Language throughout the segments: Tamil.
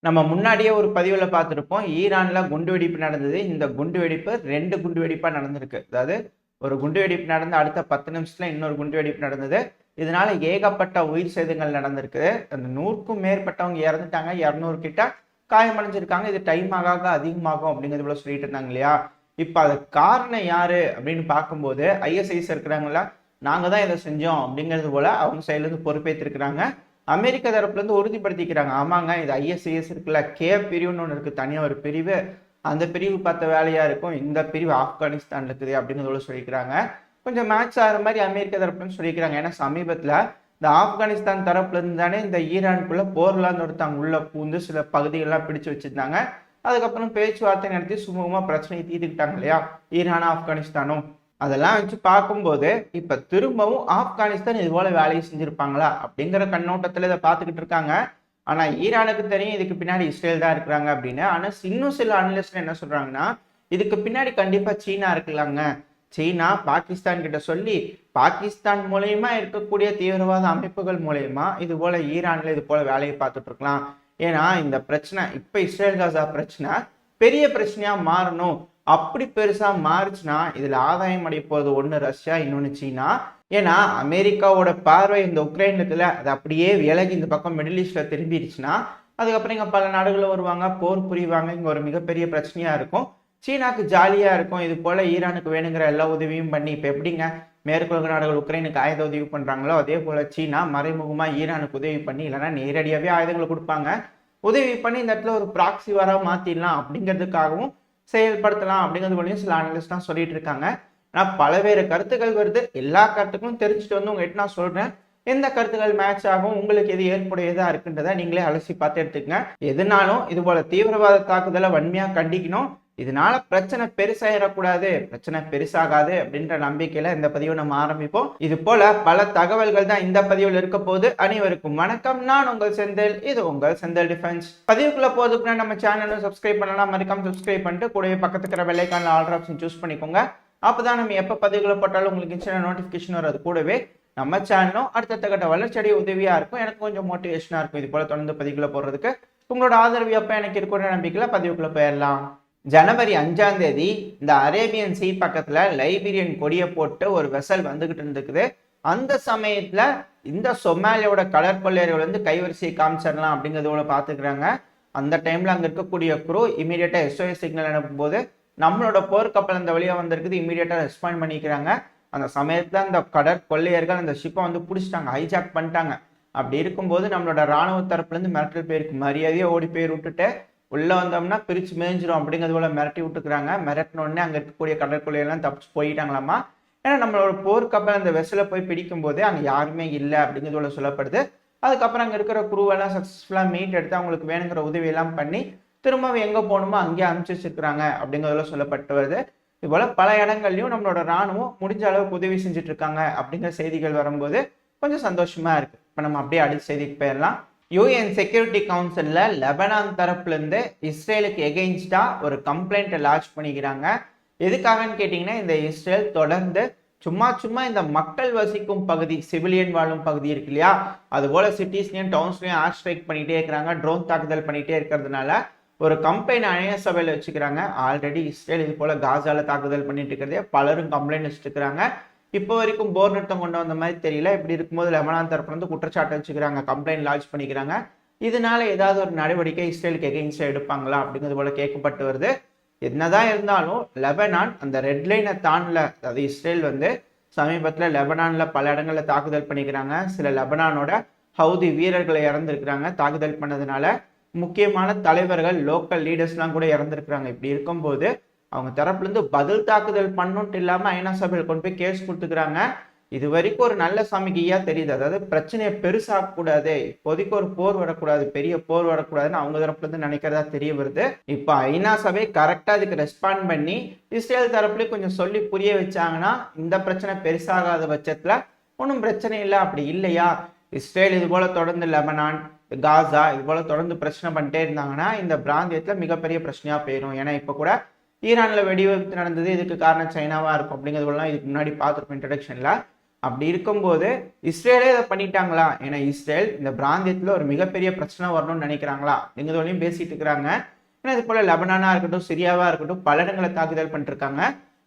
நம்ம முன்னாடியே ஒரு பதிவுல பார்த்திருப்போம். ஈரான்ல குண்டு வெடிப்பு நடந்தது. இந்த குண்டு வெடிப்பு 2 குண்டு வெடிப்பா நடந்திருக்கு. அதாவது ஒரு குண்டு வெடிப்பு நடந்து அடுத்த 10 நிமிஷத்துல இன்னொரு குண்டு வெடிப்பு நடந்தது. இதனால ஏகப்பட்ட உயிர் சேதங்கள் நடந்திருக்கு. அந்த 100க்கும் மேற்பட்டவங்க இறந்துட்டாங்க. 200 கிட்ட காயமடைஞ்சிருக்காங்க. இது டைம் ஆக ஆக அதிகமாகும் அப்படிங்கிறது போல சொல்லிட்டு இருந்தாங்க இல்லையா? இப்ப அதுக்கு காரணம் யாரு அப்படின்னு பார்க்கும்போது ஐஎஸ்ஐஎஸ் இருக்கிறாங்களா, நாங்க தான் இதை செஞ்சோம் அப்படிங்கிறது போல அவங்க சைடுல இருந்து பொறுப்பேற்றிருக்கிறாங்க. அமெரிக்க தரப்புல இருந்து உறுதிப்படுத்திக்கிறாங்க. ஆமாங்க, இது ஐஎஸ்ஐஎஸ் இருக்குல்ல, கே பிரிவுன்னு ஒன்று இருக்கு, தனியா ஒரு பிரிவு. அந்த பிரிவு பார்த்த வேலையா இருக்கும். இந்த பிரிவு ஆப்கானிஸ்தான் இருக்குது அப்படிங்கிறதோட சொல்லிக்கிறாங்க. கொஞ்சம் மேட்ச் ஆகிற மாதிரி அமெரிக்க தரப்புலன்னு சொல்லிக்கிறாங்க. ஏன்னா சமீபத்துல இந்த ஆப்கானிஸ்தான் தரப்புல இருந்து தானே இந்த ஈரானுக்குள்ள போர்லாம் ஒருத்தாங்க உள்ள பூந்து சில பகுதிகள்லாம் பிடிச்சு வச்சிருந்தாங்க. அதுக்கப்புறம் பேச்சுவார்த்தை நடத்தி சுமூகமா பிரச்சனையை தீர்த்துக்கிட்டாங்க இல்லையா, ஈரானும் ஆப்கானிஸ்தானும். அதெல்லாம் வச்சு பார்க்கும்போது இப்ப திரும்பவும் ஆப்கானிஸ்தான் இது போல வேலையை செஞ்சிருப்பாங்களா அப்படிங்கிற கண்ணோட்டத்துல இதை பார்த்துக்கிட்டு இருக்காங்க. ஆனா ஈரானுக்கு தெரியும் இதுக்கு பின்னாடி இஸ்ரேல் தான் இருக்கிறாங்க அப்படின்னு. ஆனா இன்னும் சில அனலிஸ்ட் என்ன சொல்றாங்கன்னா, இதுக்கு பின்னாடி கண்டிப்பா சீனா இருக்கலாங்க. சீனா பாகிஸ்தான் கிட்ட சொல்லி பாகிஸ்தான் மூலயமா இருக்கக்கூடிய தீவிரவாத அமைப்புகள் மூலயமா இது போல ஈரான்ல இது போல வேலையை பார்த்துட்டு இருக்கலாம். ஏன்னா இந்த பிரச்சனை இப்ப இஸ்ரேல் காசா பிரச்சனை பெரிய பிரச்சனையா மாறணும். அப்படி பெருசா மாறுச்சுன்னா இதுல ஆதாயம் அடைய போறது ஒண்ணு ரஷ்யா, இன்னொன்னு சீனா. ஏன்னா அமெரிக்காவோட பார்வை இந்த உக்ரைன் இருக்குல்ல, அது அப்படியே விலகி இந்த பக்கம் மிடில் ஈஸ்ட்ல திரும்பிடுச்சுன்னா அதுக்கப்புறம் இங்க பல நாடுகள் வருவாங்க, போர் புரிவாங்க, இங்க ஒரு மிகப்பெரிய பிரச்சனையா இருக்கும். சீனாக்கு ஜாலியா இருக்கும். இது போல ஈரானுக்கு வேணுங்கிற எல்லா உதவியும் பண்ணி இப்ப எப்படிங்க மேற்குலக நாடுகள் உக்ரைனுக்கு ஆயுத உதவி பண்றாங்களோ அதே போல சீனா மறைமுகமா ஈரானுக்கு உதவி பண்ணி, இல்லைன்னா நேரடியாவே ஆயுதங்களை கொடுப்பாங்க, உதவி பண்ணி இந்த இடத்துல ஒரு ப்ராக்சி வர மாத்திடலாம் அப்படிங்கிறதுக்காகவும் செயல்படுத்தலாம் அப்படிங்கிறது போலையும் சில அனலிஸ்ட்லாம் சொல்லிட்டு இருக்காங்க. ஆனா பலவேறு கருத்துக்கள் வருது. எல்லா கருத்துக்களும் தெரிஞ்சுட்டு வந்து உங்ககிட்ட நான் சொல்றேன். எந்த கருத்துக்கள் மேட்ச் ஆகும், உங்களுக்கு எது ஏற்புடையதா இருக்குன்றதை நீங்களே அலசி பார்த்து எடுத்துக்கங்க. எதுனாலும் இது போல தீவிரவாத தாக்குதலை வன்மையா கண்டிக்கணும். இதனால பிரச்சனை பெருசாயிடக்கூடாது, பிரச்சனை பெருசாகாது அப்படின்ற நம்பிக்கையில இந்த பதிவை நம்ம ஆரம்பிப்போம். இது போல பல தகவல்கள் தான் இந்த பதிவில் இருக்க போது. அனைவருக்கும் வணக்கம், நான் உங்கள் செந்தில், இது உங்கள் செந்தில் டிஃபென்ஸ். பதிவுக்குள்ள போதுக்குன்னா நம்ம சேனலும் சப்ஸ்கிரைப் பண்ணலாம், மறக்காம சப்ஸ்கிரைப் பண்ணிட்டு கூடவே பக்கத்துக்கு இருக்கிற பெல் ஐகான்ல ஆல் ஆப்ஷன் சூஸ் பண்ணிக்கோங்க. அப்பதான் நம்ம எப்ப பதிவுகளை போட்டாலும் உங்களுக்கு இன்ஸ்டன்ட் நோட்டிபிகேஷன் வரும். அது கூடவே நம்ம சேனலும் அடுத்த கட்ட வளர்ச்சியடைய உதவியா இருக்கும், எனக்கு கொஞ்சம் மோட்டிவேஷனா இருக்கும். இது போல தொடர்ந்து பதிவுகளை போடுறதுக்கு உங்களோட ஆதரவு எப்ப எனக்கு இருக்கிற நம்பிக்கையில பதிவுக்குள்ள போயிடலாம். ஜனவரி 5ஆம் தேதி இந்த அரேபியன் சீ பக்கத்துல லைபீரியன் கொடியை போட்டு ஒரு வெசல் வந்துகிட்டு இருந்துக்குது. அந்த சமயத்துல இந்த சொமாலியோட கடற்கொள்ளையர்கள் வந்து கைவரிசையை காமிச்சிடலாம் அப்படிங்கிறதோட பாத்துக்கிறாங்க. அந்த டைம்ல அங்க இருக்கக்கூடிய குரூ இமீடியட்டா SOS சிக்னல் அனுப்பும் போது நம்மளோட போர்க்கப்பல் அந்த வழியா வந்திருக்குது, இமீடியட்டா ரெஸ்பாண்ட் பண்ணிக்கிறாங்க. அந்த சமயத்துல அந்த கடற்கொள்ளையர்கள் அந்த ஷிப்பை வந்து பிடிச்சிட்டாங்க, ஹைஜாக் பண்ணிட்டாங்க. அப்படி இருக்கும்போது நம்மளோட ராணுவ தரப்புல இருந்து மிரட்டல் பேருக்கு மரியாதையா ஓடி போய் விட்டுட்டு உள்ள வந்தோம்னா பிரிச்சு மேய்ஞ்சிரும் அப்படிங்கிறது போல மிரட்டி விட்டுக்கிறாங்க. மிரட்டினோடனே அங்க இருக்கக்கூடிய கடற்கொள்ளையெல்லாம் தப்பிச்சு போயிட்டாங்களாமா. ஏன்னா நம்மளோட போர்க்கப்பல் அந்த வெசலை போய் பிடிக்கும் போது அங்க யாருமே இல்லை அப்படிங்கிறது போல சொல்லப்படுது. அதுக்கப்புறம் அங்க இருக்கிற குரூவெல்லாம் சக்சஸ்ஃபுல்லா மீட் எடுத்து அவங்களுக்கு வேணுங்கிற உதவி எல்லாம் பண்ணி திரும்ப எங்க போகணுமோ அங்கேயே அனுப்பிச்சு வச்சிருக்கிறாங்க அப்படிங்கிறதுல சொல்லப்பட்டு வருது. இது போல பல இடங்கள்லயும் நம்மளோட ராணுவம் முடிஞ்ச அளவுக்கு உதவி செஞ்சுட்டு இருக்காங்க அப்படிங்கிற செய்திகள் வரும்போது கொஞ்சம் சந்தோஷமா இருக்கு. இப்ப நம்ம அப்படியே அடுத்த செய்திக்கு போயிடலாம். யூஎன் செக்யூரிட்டி கவுன்சில்ல லெபனான் தரப்புல இருந்து இஸ்ரேலுக்கு எகெயின்ஸ்டா ஒரு கம்ப்ளைண்ட் லான்ச் பண்ணிக்கிறாங்க. எதுக்காகன்னு கேட்டீங்கன்னா, இந்த இஸ்ரேல் தொடர்ந்து சும்மா இந்த மக்கள் வசிக்கும் பகுதி, சிவிலியன் வாழும் பகுதி இருக்கு இல்லையா, அது போல சிட்டிஸ்லயும் டவுன்ஸ்லயும் ஏர் ஸ்ட்ரைக் பண்ணிட்டே இருக்கிறாங்க, ட்ரோன் தாக்குதல் பண்ணிட்டே இருக்கிறதுனால ஒரு கம்ப்ளைண்ட் ஐநா சபையில வச்சுக்கிறாங்க. ஆல்ரெடி இஸ்ரேல் இது போல காசால தாக்குதல் பண்ணிட்டு இருக்கிறதே பலரும் கம்ப்ளைண்ட் வச்சுட்டு இருக்கிறாங்க. இப்போ வரைக்கும் போர் நிறுத்தம் கொண்டு வந்த மாதிரி தெரியல. இப்படி இருக்கும்போது லெபனான் தரப்புல இருந்து குற்றச்சாட்டு வச்சுக்கிறாங்க, கம்ப்ளைண்ட் லான்ச் பண்ணிக்கிறாங்க. இதனால ஏதாவது ஒரு நடவடிக்கை இஸ்ரேலுக்கு எகெயின்ஸ்டா எடுப்பாங்களா அப்படிங்கிறது போல கேட்கப்பட்டு வருது. என்னதான் இருந்தாலும் லெபனான் அந்த ரெட் லைனை தாண்டல. அதாவது இஸ்ரேல் வந்து சமீபத்துல லெபனான்ல பல இடங்கள்ல தாக்குதல் பண்ணிக்கிறாங்க. சில லெபனானோட ஹவுதி வீரர்களை இறந்துருக்கிறாங்க தாக்குதல் பண்ணதுனால. முக்கியமான தலைவர்கள், லோக்கல் லீடர்ஸ்லாம் கூட இறந்துருக்கிறாங்க. இப்படி இருக்கும்போது அவங்க தரப்புல இருந்து பதில் தாக்குதல் பண்ணுன்ட்டு இல்லாம ஐநா சபையில் கொண்டு போய் கேஸ் கொடுத்துக்கிறாங்க. இது வரைக்கும் ஒரு நல்ல சமிக்கையா தெரியுது. அதாவது பிரச்சனையை பெருசாக்க கூடாது, இப்போதைக்கு ஒரு போர் வரக்கூடாது, பெரிய போர் வரக்கூடாதுன்னு அவங்க தரப்புல இருந்து நினைக்கிறதா தெரிய வருது. இப்ப ஐநா சபை கரெக்டா அதுக்கு ரெஸ்பாண்ட் பண்ணி இஸ்ரேல் தரப்புலயும் கொஞ்சம் சொல்லி புரிய வச்சாங்கன்னா இந்த பிரச்சனை பெருசாகாத பட்சத்துல ஒன்றும் பிரச்சனை இல்லை. அப்படி இல்லையா, இஸ்ரேல் இது போல தொடர்ந்து லெபனான், காசா இது போல தொடர்ந்து பிரச்சனை பண்ணிட்டே இருந்தாங்கன்னா இந்த பிராந்தியத்துல மிகப்பெரிய பிரச்சனையா போயிடும். ஏன்னா இப்ப கூட ஈரான்ல வெடிவிபத்து நடந்தது, இதுக்கு காரணம் சைனாவா இருக்கும் அப்படிங்கிறதுலாம் இதுக்கு முன்னாடி பார்த்துருப்போம் இன்ட்ரடக்ஷன்ல. அப்படி இருக்கும்போது இஸ்ரேலே இதை பண்ணிட்டாங்களா, ஏன்னா இஸ்ரேல் இந்த பிராந்தியத்தில் ஒரு மிகப்பெரிய பிரச்சனை வரணும்னு நினைக்கிறாங்களா அப்படிங்கிறதையும் பேசிட்டு இருக்கிறாங்க. ஏன்னா இது போல லெபனானா இருக்கட்டும், சிரியாவா இருக்கட்டும், பல இடங்களை தாக்குதல் பண்ணிருக்காங்க.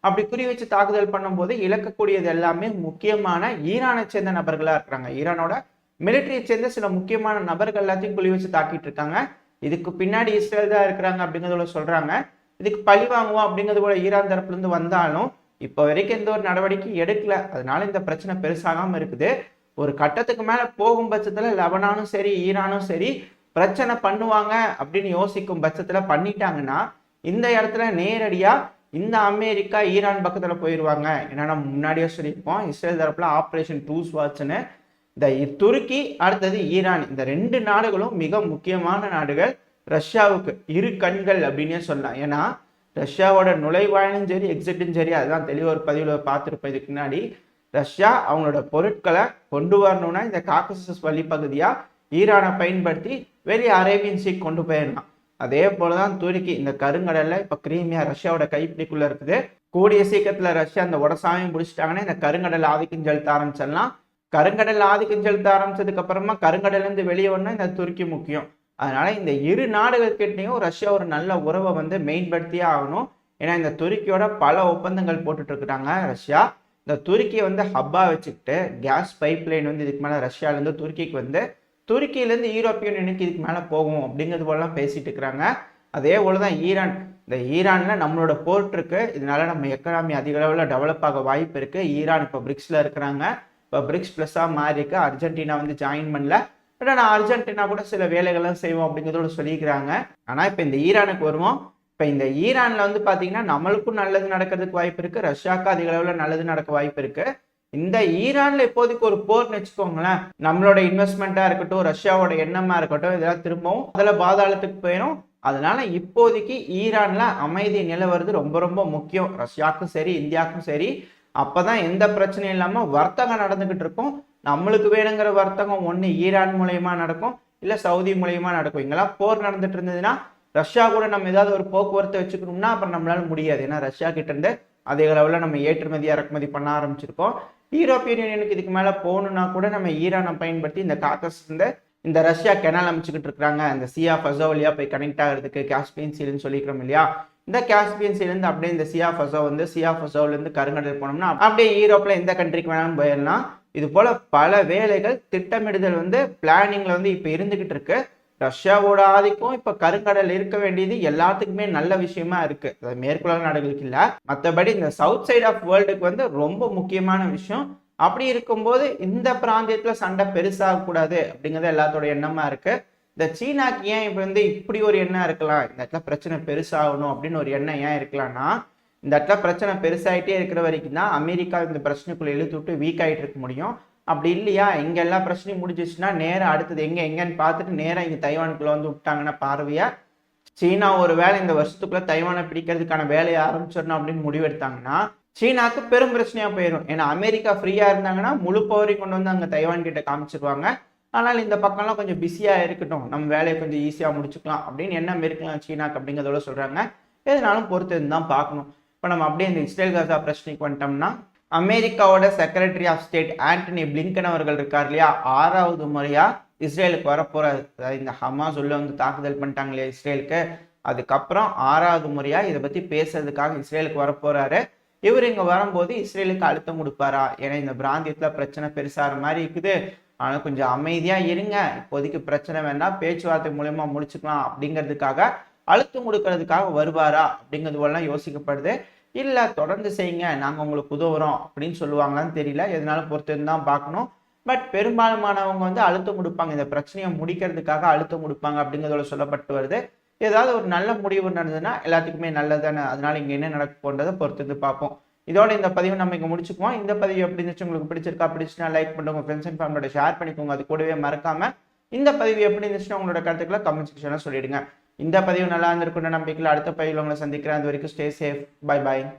அப்படி குறி வச்சு தாக்குதல் பண்ணும்போது இழக்கக்கூடியது எல்லாமே முக்கியமான ஈரானை சேர்ந்த நபர்களா இருக்கிறாங்க. ஈரானோட மிலிட்டரியை சேர்ந்த சில முக்கியமான நபர்கள் எல்லாத்தையும் குறி வச்சு தாக்கிட்டு இருக்காங்க. இதுக்கு பின்னாடி இஸ்ரேல் தான் இருக்கிறாங்க அப்படிங்கிறத சொல்றாங்க. இதுக்கு பழி வாங்குவோம் அப்படிங்கிறது போல ஈரான் தரப்புல இருந்து வந்தாலும் இப்போ வரைக்கும் எந்த ஒரு நடவடிக்கை எடுக்கல. அதனால இந்த பிரச்சனை பெருசாகாம இருக்குது. ஒரு கட்டத்துக்கு மேல போகும் பட்சத்துல லெபனானும் சரி ஈரானும் சரி பிரச்சனை பண்ணுவாங்க அப்படின்னு யோசிக்கும் பட்சத்துல பண்ணிட்டாங்கன்னா இந்த இடத்துல நேரடியா இந்த அமெரிக்கா ஈரான் பக்கத்துல போயிடுவாங்க. ஏன்னா நம்ம முன்னாடியே சொல்லியிருப்போம், இஸ்ரேல் தரப்புல ஆப்ரேஷன் ட்ரூ வாட்ச்னு இந்த துருக்கி அடுத்தது ஈரான், இந்த 2 நாடுகளும் மிக முக்கியமான நாடுகள் ரஷ்யாவுக்கு இரு கண்கள் அப்படின்னே சொல்லலாம். ஏன்னா ரஷ்யாவோட நுழைவாயிலும் சரி எக்ஸிட்டும் சரி, அதுதான் தெளிவாக ஒரு பதிவில் பார்த்துருப்போம். இதுக்கு முன்னாடி ரஷ்யா அவங்களோட பொருட்களை கொண்டு வரணும்னா இந்த காக்கசஸ் வழிப்பகுதியா ஈரானை பயன்படுத்தி வெளியே அரேபியன் சீ கொண்டு போயிடலாம். அதே போலதான் துருக்கி இந்த கருங்கடல்ல இப்ப கிரீமியா ரஷ்யாவோட கைப்பிடிக்குள்ள இருக்குது. கூடிய சீக்கிரத்துல ரஷ்யா இந்த உடசாமையும் முடிச்சிட்டாங்கன்னா இந்த கருங்கடல் ஆதிக்கம் செலுத்த ஆரம்பிச்சிடலாம். கருங்கடல் ஆதிக்கம் செலுத்த ஆரம்பிச்சதுக்கு அப்புறமா கருங்கடல்ல இருந்து வெளியே வரணும் இந்த துருக்கி முக்கியம். அதனால இந்த இரு நாடுகள்கிட்டையும் ரஷ்யா ஒரு நல்ல உறவை மேம்படுத்தியே ஆகணும். ஏன்னா இந்த துருக்கியோட பல ஒப்பந்தங்கள் போட்டுட்டு இருக்கிறாங்க ரஷ்யா. இந்த துருக்கியை ஹப்பா வச்சுக்கிட்டு கேஸ் பைப் லைன் இதுக்கு மேல ரஷ்யால இருந்து துருக்கிக்கு துருக்கியிலேருந்து யூரோப்பியன் யூனியனுக்கு இதுக்கு மேலே போகும் அப்படிங்கிறது போலலாம் பேசிட்டு இருக்கிறாங்க. அதே போல தான் ஈரான். இந்த ஈரானில் நம்மளோட போர்ட் இருக்கு. இதனால நம்ம எக்கனாமி அதிக அளவில் டெவலப் ஆக வாய்ப்பு இருக்கு. ஈரான் இப்போ பிரிக்ஸில் இருக்கிறாங்க. இப்போ பிரிக்ஸ் ப்ளஸ்ஸாக மாறி இருக்கு. அர்ஜென்டினா ஜாயின் பண்ணல. பட் ஆனால் அர்ஜென்டினா கூட சில வேலைகள்லாம் செய்வோம் அப்படிங்கிறதோட சொல்லிக்கிறாங்க. ஆனால் இப்போ இந்த ஈரானுக்கு வருவோம். இப்போ இந்த ஈரானில் பார்த்தீங்கன்னா நம்மளுக்கும் நல்லது நடக்கிறதுக்கு வாய்ப்பு இருக்கு. ரஷ்யாவுக்கு அதிக அளவில் நல்லது நடக்க வாய்ப்பு இருக்கு. இந்த ஈரான்ல இப்போதைக்கு ஒரு போர்னு வச்சுக்கோங்களேன், நம்மளோட இன்வெஸ்ட்மெண்டா இருக்கட்டும், ரஷ்யாவோட எண்ணமா இருக்கட்டும், இதெல்லாம் திரும்பவும் அதுல பாதாளத்துக்கு போயிடும். அதனால இப்போதைக்கு ஈரான்ல அமைதி நிலவறது ரொம்ப ரொம்ப முக்கியம். ரஷ்யாவுக்கும் சரி இந்தியாவுக்கும் சரி. அப்பதான் எந்த பிரச்சனையும் இல்லாம வர்த்தகம் நடந்துகிட்டு இருக்கும். நம்மளுக்கு வேணுங்கிற வர்த்தகம் ஒண்ணு ஈரான் மூலயமா நடக்கும், இல்ல சவுதி மூலயமா நடக்கும். இங்கெல்லாம் போர் நடந்துட்டு இருந்ததுன்னா ரஷ்யா கூட நம்ம ஏதாவது ஒரு போக்குவரத்து வச்சுக்கணும்னா அப்புறம் நம்மளால முடியாது. ஏன்னா ரஷ்யா கிட்ட இருந்து அதிக அளவில் நம்ம ஏற்றுமதி இறக்குமதி பண்ண ஆரம்பிச்சிருக்கோம். யூரோப்பியன் யூனியனுக்கு இதுக்கு மேல போகணும்னா கூட நம்ம ஈரானை பயன்படுத்தி இந்த காக்கஸ் இந்த ரஷ்யா கெனால் அமைச்சுக்கிட்டு இருக்காங்க. இந்த சி ஆஃப் அசோவ் போய் கனெக்ட் ஆகிறதுக்கு காஸ்பியன் சீல்னு சொல்லிக்கிறோம் இல்லையா. இந்த காஸ்பியன் சீலேருந்து அப்படியே இந்த sea of Azov sea of அசோவ்லேருந்து கருங்கடல் போனோம்னா அப்படியே யூரோப்ல எந்த கண்ட்ரிக்கு வேணாலும் போயிடலாம். இது போல பல வேலைகள் திட்டமிடுதல் பிளானிங்ல இப்ப இருந்துகிட்டு இருக்கு. ரஷ்யாவோட ஆதிக்கம் இப்ப கருங்கடல் இருக்க வேண்டியது எல்லாத்துக்குமே நல்ல விஷயமா இருக்கு. மேற்குலக நாடுகளுக்கு இல்ல, மற்றபடி இந்த சவுத் சைட் ஆஃப் வேர்ல்டுக்கு ரொம்ப முக்கியமான விஷயம். அப்படி இருக்கும்போது இந்த பிராந்தியத்துல சண்டை பெருசாக கூடாது அப்படிங்கிறது எல்லாத்தோட எண்ணமா இருக்கு. இந்த சீனாக்கு ஏன் இப்ப இப்படி ஒரு எண்ணம் இருக்கலாம், இந்த இடத்துல பிரச்சனை பெருசாகணும் அப்படின்னு ஒரு எண்ணம் ஏன் இருக்கலாம்னா, இந்த இடத்துல பிரச்சனை பெருசாயிட்டே இருக்கிற வரைக்கும் தான் அமெரிக்கா இந்த பிரச்சனைக்குள்ள இழுத்து விட்டு வீக் ஆயிட்டு இருக்க முடியும். அப்படி இல்லையா, இங்க எல்லா பிரச்சனையும் முடிஞ்சிச்சுன்னா நேரம் அடுத்தது எங்கன்னு பார்த்துட்டு நேரம் இங்க தைவானுக்குள்ள விட்டாங்கன்னா பார்வையா சீனா ஒரு வேலை இந்த வருஷத்துக்குள்ள தைவானை பிடிக்கிறதுக்கான வேலையை ஆரம்பிச்சிடணும் அப்படின்னு முடிவெடுத்தாங்கன்னா சீனாக்கு பெரும் பிரச்சனையா போயிடும். ஏன்னா அமெரிக்கா ஃப்ரீயா இருந்தாங்கன்னா முழு பவரையும் கொண்டு அங்க தைவான் கிட்ட காமிச்சிருவாங்க. ஆனால் இந்த பக்கம்லாம் கொஞ்சம் பிஸியா இருக்கட்டும், நம்ம வேலையை கொஞ்சம் ஈஸியா முடிச்சுக்கலாம் அப்படின்னு எண்ணம் இருக்கலாம் சீனாக்கு அப்படிங்கிறதோட சொல்றாங்க. எதுனாலும் பொறுத்து தான் பார்க்கணும். இப்போ நம்ம அப்படியே இந்த இஸ்ரேல் காசா பிரச்சனைக்கு வந்துட்டோம்னா, அமெரிக்காவோட secretary of state Antony Blinken அவர்கள் இருக்கார் இல்லையா, 6வது முறையா இஸ்ரேலுக்கு வரப்போறாரு. அதாவது இந்த ஹமாஸ் உள்ள தாக்குதல் பண்ணிட்டாங்க இல்லையா இஸ்ரேலுக்கு, அதுக்கப்புறம் 6வது முறையா இதை பத்தி பேசுறதுக்காக இஸ்ரேலுக்கு வரப்போறாரு. இவர் இங்க வரும்போது இஸ்ரேலுக்கு அழுத்தம் கொடுப்பாரா, ஏன்னா இந்த பிராந்தியத்துல பிரச்சனை பெருசாகிற மாதிரி இருக்குது, ஆனா கொஞ்சம் அமைதியா இருங்க, இப்போதைக்கு பிரச்சனை வேண்டாம், பேச்சுவார்த்தை மூலயமா முடிச்சுக்கலாம் அப்படிங்கிறதுக்காக அழுத்தம் கொடுக்கறதுக்காக வருவாரா அப்படிங்கிறது போலாம் யோசிக்கப்படுது. இல்ல தொடர்ந்து செய்யுங்க, நாங்க உங்களுக்கு உதவுறோம் அப்படின்னு சொல்லுவாங்களான்னு தெரியல. எதனாலும் பொறுத்து தான் பார்க்கணும். பட் பெரும்பாலுமானவங்க அழுத்தம் கொடுப்பாங்க, இந்த பிரச்சனையை முடிக்கிறதுக்காக அழுத்தம் கொடுப்பாங்க அப்படிங்கிறதோட சொல்லப்பட்டு வருது. ஏதாவது ஒரு நல்ல முடிவு நடந்ததுன்னா எல்லாத்துக்குமே நல்லதானே. அதனால இங்க என்ன நடக்க போன்றதை பொறுத்து பார்ப்போம். இதோட இந்த பதிவு நம்ம இங்க முடிச்சுக்குவோம். இந்த பதிவு எப்படி இருந்துச்சு, உங்களுக்கு பிடிச்சிருக்கா, பிடிச்சுன்னா லைக் பண்ணுங்க, ஃப்ரெண்ட்ஸ் அண்ட் ஃபேமிலியோட ஷேர் பண்ணிக்கோங்க. அது கூடவே மறக்காம இந்த பதிவு எப்படி இருந்துச்சுன்னா உங்களோட கருத்துக்களை கமெண்ட் செக்ஷன்ல சொல்லிடுங்க. இந்த பதிவு நல்லா இருந்திருக்குன்ற நம்பிக்கையில் அடுத்த பதிவில் உங்களை சந்திக்கிறேன். அது வரைக்கும் ஸ்டே சேஃப். Bye bye.